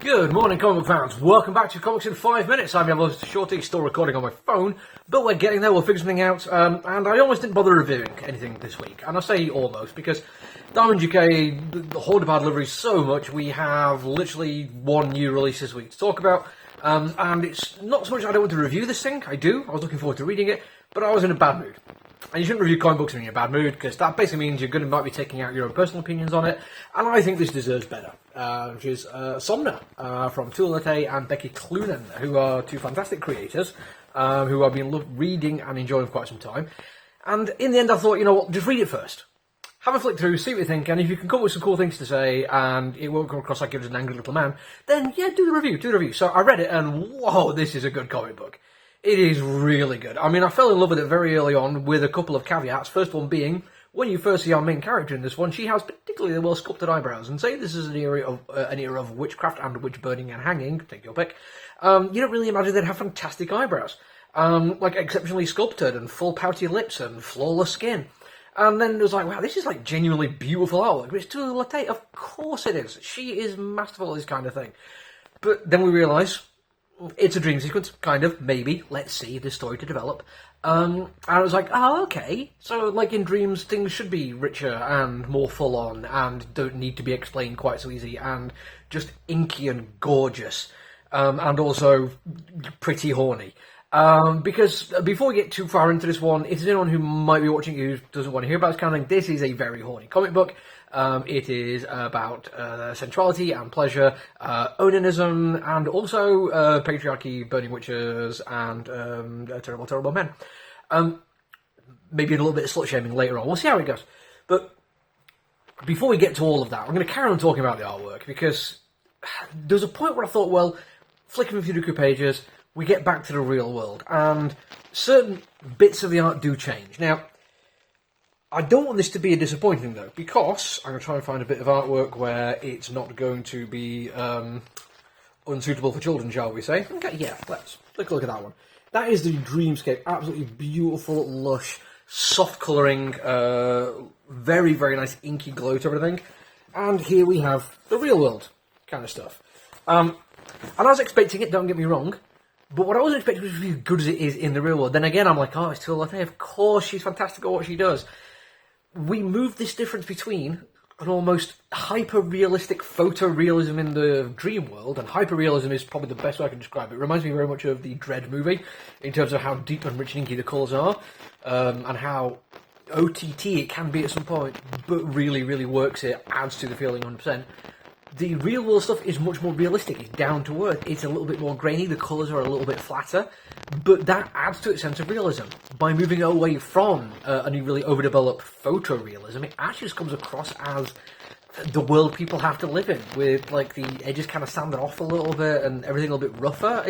Good morning, comic book fans. Welcome back to Comics in 5 Minutes. I'm your host, Shorty, still recording on my phone, but we're getting there, we'll figure something out, and I almost didn't bother reviewing anything this week. And I say almost, because Diamond UK hoarded our deliveries so much, we have literally one new release this week to talk about, and it's not so much I don't want to review this thing, I do, I was looking forward to reading it, but I was in a bad mood. And you shouldn't review comic books when you're in a bad mood, because that basically means you're might be taking out your own personal opinions on it, and I think this deserves better. Which is Somna from Tulate and Becky Cloonan, who are two fantastic creators, who I've been reading and enjoying for quite some time. And in the end I thought, you know what, just read it first. Have a flick through, see what you think, and if you can come up with some cool things to say, and it won't come across like you're just an angry little man, then yeah, do the review. So I read it, and whoa, this is a good comic book. It is really good. I mean, I fell in love with it very early on with a couple of caveats. First one being, when you first see our main character in this one, she has particularly well sculpted eyebrows. And say this is an era of witchcraft and witch burning and hanging, take your pick, you don't really imagine they'd have fantastic eyebrows. Like exceptionally sculpted and full pouty lips and flawless skin. And then it was like, wow, this is like genuinely beautiful artwork. But it's Tula Latte, of course it is. She is masterful at this kind of thing. But then we realise, it's a dream sequence, kind of, maybe. Let's see the story to develop. And I was like, oh, okay. So, like in dreams, things should be richer and more full-on and don't need to be explained quite so easy and just inky and gorgeous. And also pretty horny. Because before we get too far into this one, if there's anyone who might be watching who doesn't want to hear about this kind of thing, this is a very horny comic book. It is about sensuality and pleasure, onanism, and also patriarchy, burning witches, and terrible, terrible men. Maybe a little bit of slut-shaming later on. We'll see how it goes. But before we get to all of that, I'm going to carry on talking about the artwork, because there's a point where I thought, well, flicking through the pages, we get back to the real world, and certain bits of the art do change. Now, I don't want this to be a disappointing, though, because I'm going to try and find a bit of artwork where it's not going to be unsuitable for children, shall we say. Okay, yeah, let's take a look at that one. That is the Dreamscape. Absolutely beautiful, lush, soft colouring, very, very nice inky glow to everything. And here we have the real world kind of stuff. And I was expecting it, don't get me wrong, but what I wasn't expecting was to be as good as it is in the real world. Then again, I'm like, oh, it's Tula Latte. Of course, she's fantastic at what she does. We move this difference between an almost hyper-realistic photorealism in the dream world, and hyper-realism is probably the best way I can describe it. It reminds me very much of the Dread movie, in terms of how deep and rich and inky the colours are, and how OTT it can be at some point, but really, really works it, adds to the feeling 100%. The real world stuff is much more realistic, it's down to earth, it's a little bit more grainy, the colours are a little bit flatter, but that adds to its sense of realism. By moving away from a really overdeveloped photorealism, it actually just comes across as the world people have to live in, with like the edges kind of sanded off a little bit and everything a little bit rougher.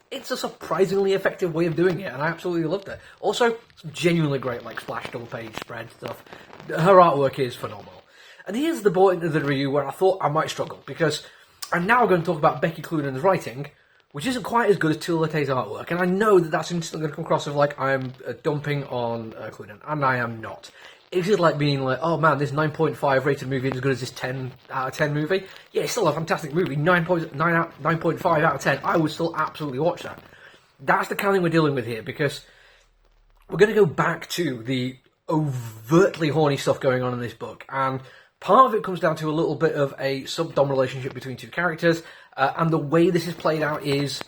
It's a surprisingly effective way of doing it, and I absolutely loved it. Also, some genuinely great like splash double page spread stuff. Her artwork is phenomenal. And here's the point of the review where I thought I might struggle, because I'm now going to talk about Becky Cloonan's writing, which isn't quite as good as Tula Latte's artwork, and I know that that's instantly going to come across as like I'm dumping on Cloonan, and I am not. It is like being like, oh man, this 9.5 rated movie is as good as this 10 out of 10 movie. Yeah, it's still a fantastic movie, 9.5 out of 10, I would still absolutely watch that. That's the kind of thing we're dealing with here, because we're going to go back to the overtly horny stuff going on in this book, and part of it comes down to a little bit of a sub-dom relationship between two characters, and the way this is played out is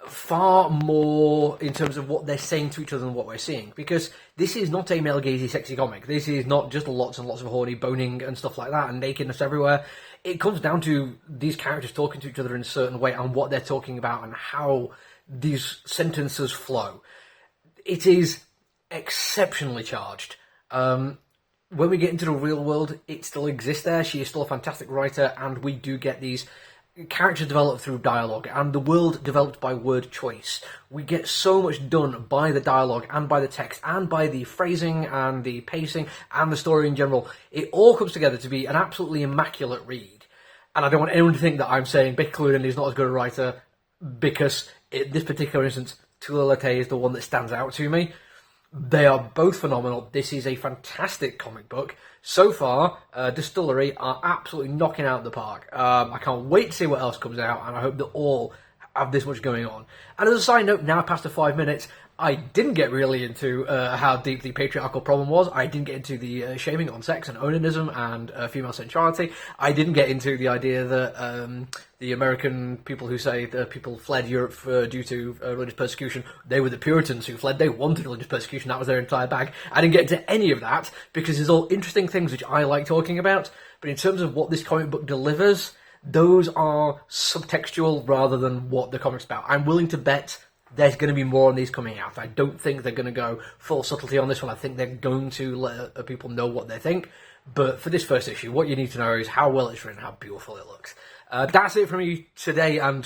far more in terms of what they're saying to each other than what we're seeing. Because this is not a male-gazy sexy comic. This is not just lots and lots of horny boning and stuff like that and nakedness everywhere. It comes down to these characters talking to each other in a certain way and what they're talking about and how these sentences flow. It is exceptionally charged. When we get into the real world, it still exists there. She is still a fantastic writer, and we do get these characters developed through dialogue, and the world developed by word choice. We get so much done by the dialogue, and by the text, and by the phrasing, and the pacing, and the story in general. It all comes together to be an absolutely immaculate read. And I don't want anyone to think that I'm saying Becky Cloonan is not as good a writer, because in this particular instance, Tula Latte is the one that stands out to me. They are both phenomenal. This is a fantastic comic book. So far, Distillery are absolutely knocking out the park. I can't wait to see what else comes out, and I hope that all have this much going on. And as a side note, now past the 5 minutes, I didn't get really into how deep the patriarchal problem was. I didn't get into the shaming on sex and onanism and female sensuality. I didn't get into the idea that the American people who say that people fled Europe due to religious persecution, they were the Puritans who fled. They wanted religious persecution. That was their entire bag. I didn't get into any of that because there's all interesting things which I like talking about. But in terms of what this comic book delivers, those are subtextual rather than what the comic's about. I'm willing to bet there's going to be more on these coming out. I don't think they're going to go full subtlety on this one. I think they're going to let people know what they think. But for this first issue, what you need to know is how well it's written, how beautiful it looks. That's it from me today, and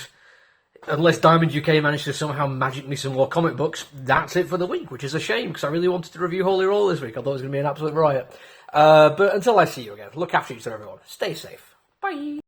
unless Diamond UK managed to somehow magic me some more comic books, that's it for the week, which is a shame, because I really wanted to review Holy Roll this week. I thought it was going to be an absolute riot. But until I see you again, look after each other, everyone. Stay safe. Bye.